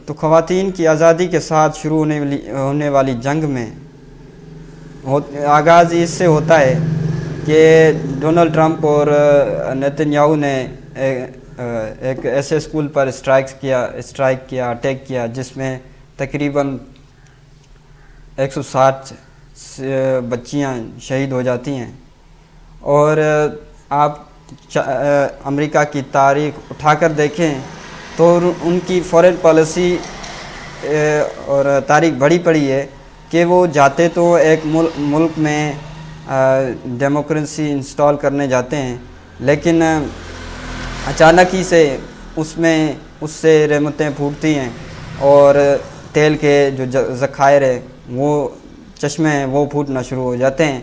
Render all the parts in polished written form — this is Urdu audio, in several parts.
تو خواتین کی آزادی کے ساتھ شروع ہونے والی جنگ میں آغاز اس سے ہوتا ہے کہ ڈونلڈ ٹرمپ اور نیتن یاہو نے ایک ایسے اسکول پر اسٹرائک کیا اٹیک کیا جس میں تقریباً 160 بچیاں شہید ہو جاتی ہیں. اور آپ امریکہ کی تاریخ اٹھا کر دیکھیں تو ان کی فورن پالیسی اور تاریخ بڑی پڑی ہے کہ وہ جاتے تو ایک ملک میں ڈیموکریسی انسٹال کرنے جاتے ہیں، لیکن اچانک ہی سے اس سے رحمتیں پھوٹتی ہیں اور تیل کے جو ذخائر ہیں وہ چشمے ہیں وہ پھوٹنا شروع ہو جاتے ہیں.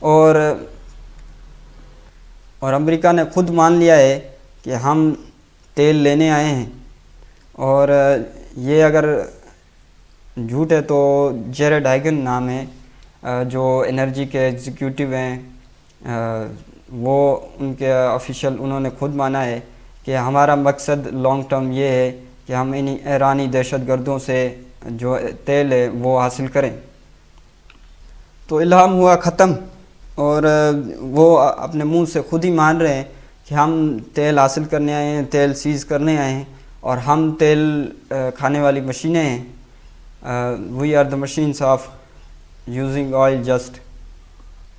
اور امریکہ نے خود مان لیا ہے کہ ہم تیل لینے آئے ہیں. اور یہ اگر جھوٹ ہے تو جیرڈ ہائگن نام ہے جو انرجی کے ایگزیکیوٹیو ہیں، وہ ان کے آفیشل انہوں نے خود مانا ہے کہ ہمارا مقصد لانگ ٹرم یہ ہے کہ ہم ان ایرانی دہشت گردوں سے جو تیل ہے وہ حاصل کریں. تو الہام ہوا ختم، اور وہ اپنے منہ سے خود ہی مان رہے ہیں کہ ہم تیل حاصل کرنے آئے ہیں، تیل سیز کرنے آئے ہیں، اور ہم تیل کھانے والی مشینیں ہیں. We are the machines of using oil just.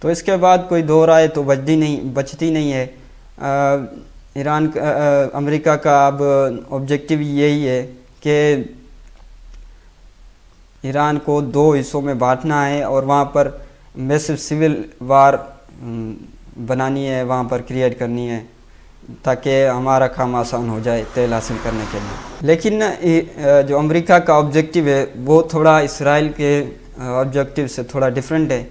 تو اس کے بعد کوئی دو رائے تو بچتی نہیں ہے. امریکہ کا اب آبجیکٹیو یہی ہے کہ ایران کو 2 حصوں میں بانٹنا ہے اور وہاں پر میسو سول وار بنانی ہے، وہاں پر کریٹ کرنی ہے تاکہ ہمارا کام آسان ہو جائے تیل حاصل کرنے کے لیے. لیکن جو امریکہ کا آبجیکٹیو ہے وہ تھوڑا اسرائیل کے آبجیکٹیو سے تھوڑا ڈیفرنٹ ہے.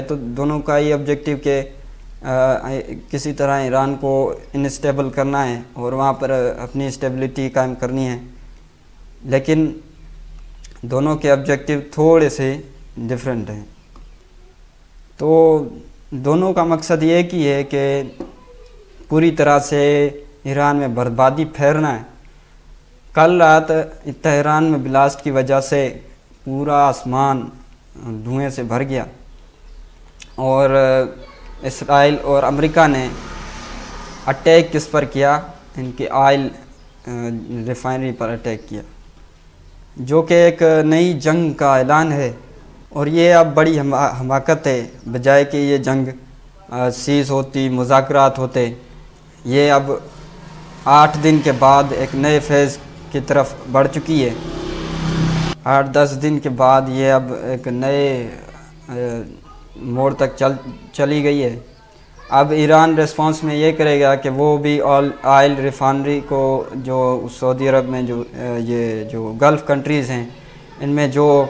تو دونوں کا ہی آبجیکٹیو کہ کسی طرح ایران کو انسٹیبل کرنا ہے اور وہاں پر اپنی اسٹیبلٹی قائم کرنی ہے، لیکن دونوں کے آبجیکٹیو تھوڑے سے ڈیفرنٹ ہیں. تو دونوں کا مقصد یہ ہی ہے کہ پوری طرح سے ایران میں بربادی پھیرنا ہے. کل رات تہران میں بلاسٹ کی وجہ سے پورا آسمان دھوئیں سے بھر گیا، اور اسرائیل اور امریکہ نے اٹیک کس پر کیا؟ ان کی آئل ریفائنری پر اٹیک کیا، جو کہ ایک نئی جنگ کا اعلان ہے. اور یہ اب بڑی حماقت ہے. بجائے کہ یہ جنگ سیز ہوتی، مذاکرات ہوتے، یہ اب 8 دن کے بعد ایک نئے فیز کی طرف بڑھ چکی ہے. 8-10 دن کے بعد یہ اب ایک نئے موڑ تک چلی گئی ہے. اب ایران ریسپانس میں یہ کرے گا کہ وہ بھی آئل ریفائنری کو، جو سعودی عرب میں جو گلف کنٹریز ہیں ان میں جو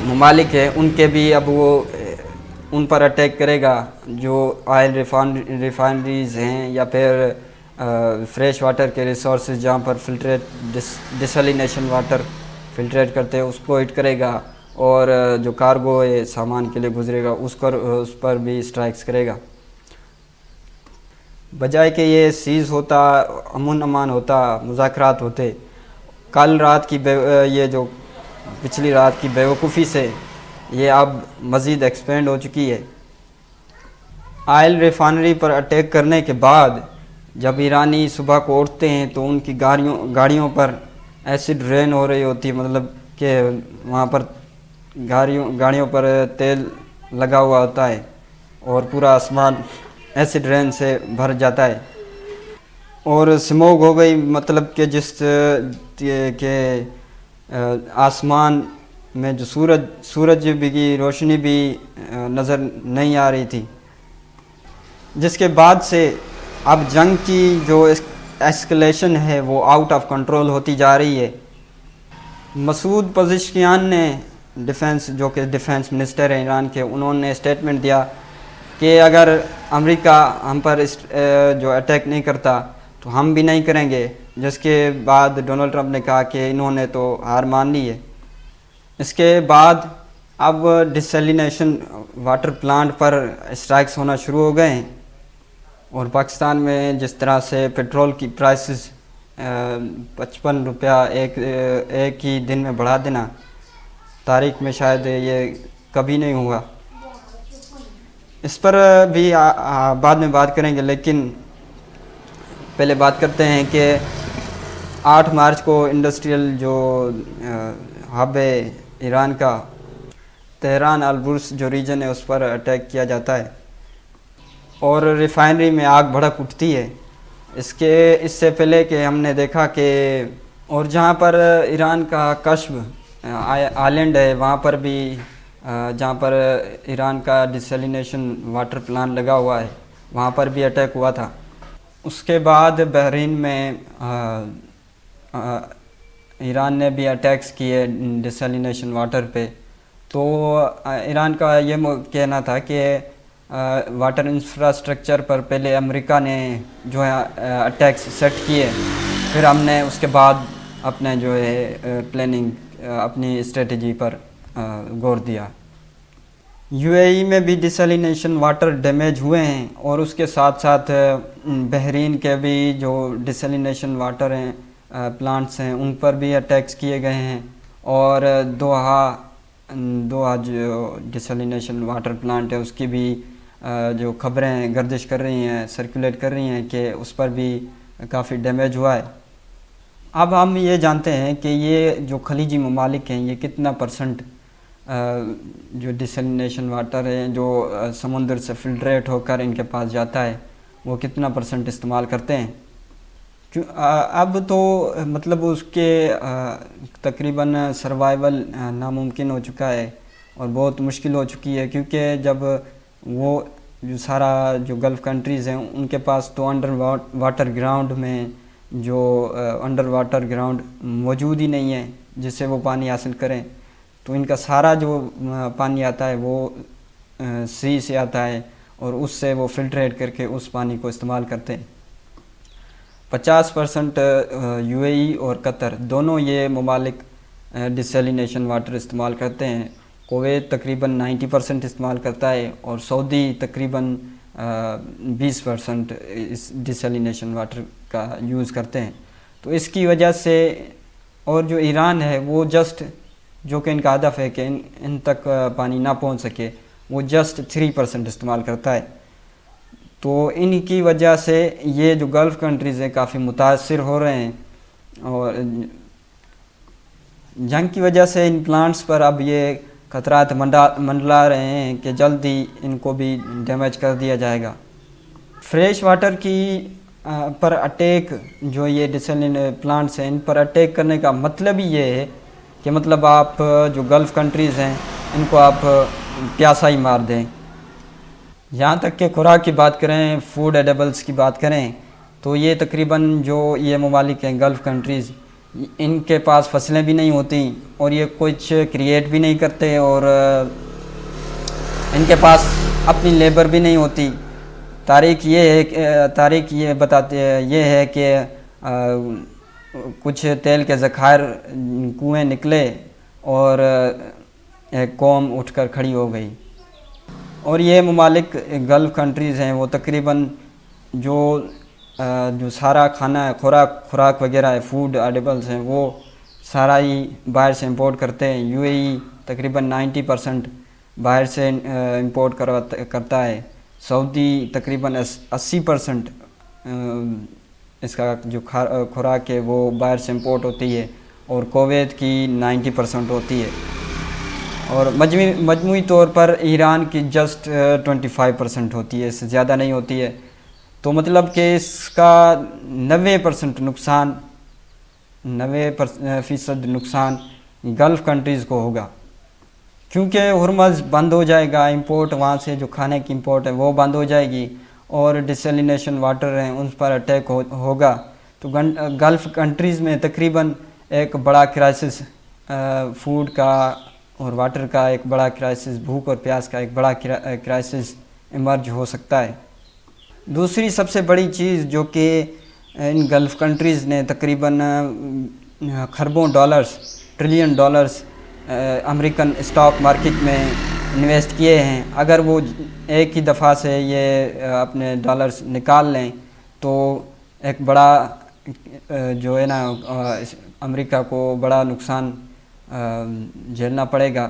ممالک ہیں ان کے بھی اب وہ ان پر اٹیک کرے گا جو آئل ریفائنریز ہیں یا پھر فریش واٹر کے ریسورسز جہاں پر ڈسیلینیشن واٹر فلٹریٹ کرتے ہیں اس کو ہٹ کرے گا، اور جو کارگو سامان کے لیے گزرے گا اس پر بھی اسٹرائکس کرے گا. بجائے کہ یہ سیز ہوتا، امن امان ہوتا، مذاکرات ہوتے، کل رات کی یہ جو پچھلی رات کی بیوقوفی سے یہ اب مزید ایکسپینڈ ہو چکی ہے. آئل ریفائنری پر اٹیک کرنے کے بعد جب ایرانی صبح کو اٹھتے ہیں تو ان کی گاڑیوں پر ایسڈ رین ہو رہی ہوتی ہے، مطلب کہ وہاں پر گاڑیوں پر تیل لگا ہوا ہوتا ہے اور پورا آسمان ایسڈ رین سے بھر جاتا ہے. اور سموگ ہو گئی، مطلب کہ کہ آسمان میں جو سورج کی روشنی بھی نظر نہیں آ رہی تھی، جس کے بعد سے اب جنگ کی جو ایسکلیشن ہے وہ آؤٹ آف کنٹرول ہوتی جا رہی ہے. مسعود پزشکیان نے جو کہ ڈیفنس منسٹر ہیں ایران کے، انہوں نے اسٹیٹمنٹ دیا کہ اگر امریکہ ہم پر جو اٹیک نہیں کرتا تو ہم بھی نہیں کریں گے، جس کے بعد ڈونلڈ ٹرمپ نے کہا کہ انہوں نے تو ہار مان لی ہے. اس کے بعد اب ڈسیلینیشن واٹر پلانٹ پر اسٹرائکس ہونا شروع ہو گئے ہیں. اور پاکستان میں جس طرح سے پیٹرول کی پرائسز 55 روپیہ ایک ہی دن میں بڑھا دینا تاریخ میں شاید یہ کبھی نہیں ہوا. اس پر بھی بعد میں بات کریں گے، لیکن پہلے بات کرتے ہیں کہ 8 مارچ کو انڈسٹریل جو ہب ہے ایران کا، تہران البرز جو ریجن ہے اس پر اٹیک کیا جاتا ہے اور ریفائنری میں آگ بھڑک اٹھتی ہے. اس سے پہلے کہ ہم نے دیکھا کہ اور جہاں پر ایران کا کشف آئلینڈ ہے وہاں پر بھی جہاں پر ایران کا ڈیسیلینیشن واٹر پلانٹ لگا ہوا ہے وہاں پر بھی اٹیک ہوا تھا. اس کے بعد بحرین میں ایران نے بھی اٹیکس کیے ڈیسیلینیشن واٹر پہ. تو ایران کا یہ کہنا تھا کہ واٹر انفراسٹرکچر پر پہلے امریکہ نے جو ہے اٹیکس سیٹ کیے، پھر ہم نے اس کے بعد اپنے جو ہے پلاننگ اپنی اسٹریٹجی پر غور دیا. یو اے ای میں بھی ڈیسیلینیشن واٹر ڈیمیج ہوئے ہیں اور اس کے ساتھ ساتھ بحرین کے بھی جو ڈیسیلینیشن واٹر ہیں پلانٹس ہیں ان پر بھی اٹیکس کیے گئے ہیں. اور دوحہ جو ڈیسیلینیشن واٹر پلانٹ ہے اس کی بھی جو خبریں گردش کر رہی ہیں، سرکولیٹ کر رہی ہیں کہ اس پر بھی کافی ڈیمیج ہوا ہے. اب ہم یہ جانتے ہیں کہ یہ جو خلیجی ممالک ہیں یہ کتنا پرسنٹ جو ڈیسیلینیشن واٹر ہے جو سمندر سے فلٹریٹ ہو کر ان کے پاس جاتا ہے وہ کتنا پرسنٹ استعمال کرتے ہیں. اب تو مطلب اس کے تقریباً سروائیول ناممکن ہو چکا ہے اور بہت مشکل ہو چکی ہے، کیونکہ جب وہ جو سارا جو گلف کنٹریز ہیں ان کے پاس تو انڈر واٹر گراؤنڈ میں جو انڈر واٹر گراؤنڈ موجود ہی نہیں ہے جس سے وہ پانی حاصل کریں، تو ان کا سارا جو پانی آتا ہے وہ سی سے آتا ہے اور اس سے وہ فلٹریٹ کر کے اس پانی کو استعمال کرتے ہیں. 50% یو اے ای اور قطر دونوں یہ ممالک ڈیسیلینیشن واٹر استعمال کرتے ہیں. کویت تقریباً 90% استعمال کرتا ہے اور سعودی تقریباً 20% اس ڈیسیلینیشن واٹر کا یوز کرتے ہیں. تو اس کی وجہ سے اور جو ایران ہے وہ جسٹ جو کہ ان کا ہدف ہے کہ ان تک پانی نہ پہنچ سکے وہ جسٹ 3% استعمال کرتا ہے. تو ان کی وجہ سے یہ جو گلف کنٹریز ہیں کافی متاثر ہو رہے ہیں اور جنگ کی وجہ سے ان پلانٹس پر اب یہ خطرات منڈلا رہے ہیں کہ جلد ہی ان کو بھی ڈیمیج کر دیا جائے گا. فریش واٹر کی پر اٹیک جو یہ ڈیسیلین پلانٹس ہیں ان پر اٹیک کرنے کا مطلب ہی یہ ہے کہ مطلب آپ جو گلف کنٹریز ہیں ان کو آپ پیاسا ہی مار دیں. یہاں تک کہ خوراک کی بات کریں، فوڈ ایڈیبلز کی بات کریں تو یہ تقریباً جو یہ ممالک ہیں گلف کنٹریز ان کے پاس فصلیں بھی نہیں ہوتی اور یہ کچھ کریٹ بھی نہیں کرتے اور ان کے پاس اپنی لیبر بھی نہیں ہوتی. تاریخ یہ بتاتے یہ ہے کہ کچھ تیل کے ذخائر کنویں نکلے اور ایک قوم اٹھ کر کھڑی ہو گئی. اور یہ ممالک گلف کنٹریز ہیں وہ تقریباً جو سارا کھانا ہے خوراک وغیرہ ہے، فوڈ ایڈیبلز ہیں، وہ سارا ہی باہر سے امپورٹ کرتے ہیں. یو اے ای تقریباً 90% باہر سے امپورٹ کرتا ہے. سعودی تقریباً 80% اس کا جو خوراک ہے وہ باہر سے امپورٹ ہوتی ہے اور کویت کی 90% ہوتی ہے. اور مجموعی طور پر ایران کی جسٹ 25% ہوتی ہے، اس سے زیادہ نہیں ہوتی ہے. تو مطلب کہ اس کا 90% نقصان گلف کنٹریز کو ہوگا، کیونکہ ہرمز بند ہو جائے گا، امپورٹ وہاں سے جو کھانے کی امپورٹ ہے وہ بند ہو جائے گی اور ڈیسیلینیشن واٹر ہیں ان پر اٹیک ہوگا. تو گلف کنٹریز میں تقریباً ایک بڑا کرائسس فوڈ کا اور واٹر کا ایک بڑا کرائسس، بھوک اور پیاس کا ایک بڑا کرائسس ایمرج ہو سکتا ہے. دوسری سب سے بڑی چیز جو کہ ان گلف کنٹریز نے تقریباً خربوں dollars, trillion dollars American stock market میں انویسٹ کیے ہیں، اگر وہ ایک ہی دفعہ سے یہ اپنے ڈالرز نکال لیں تو ایک بڑا جو ہے نا امریکہ کو بڑا نقصان جھیلنا پڑے گا.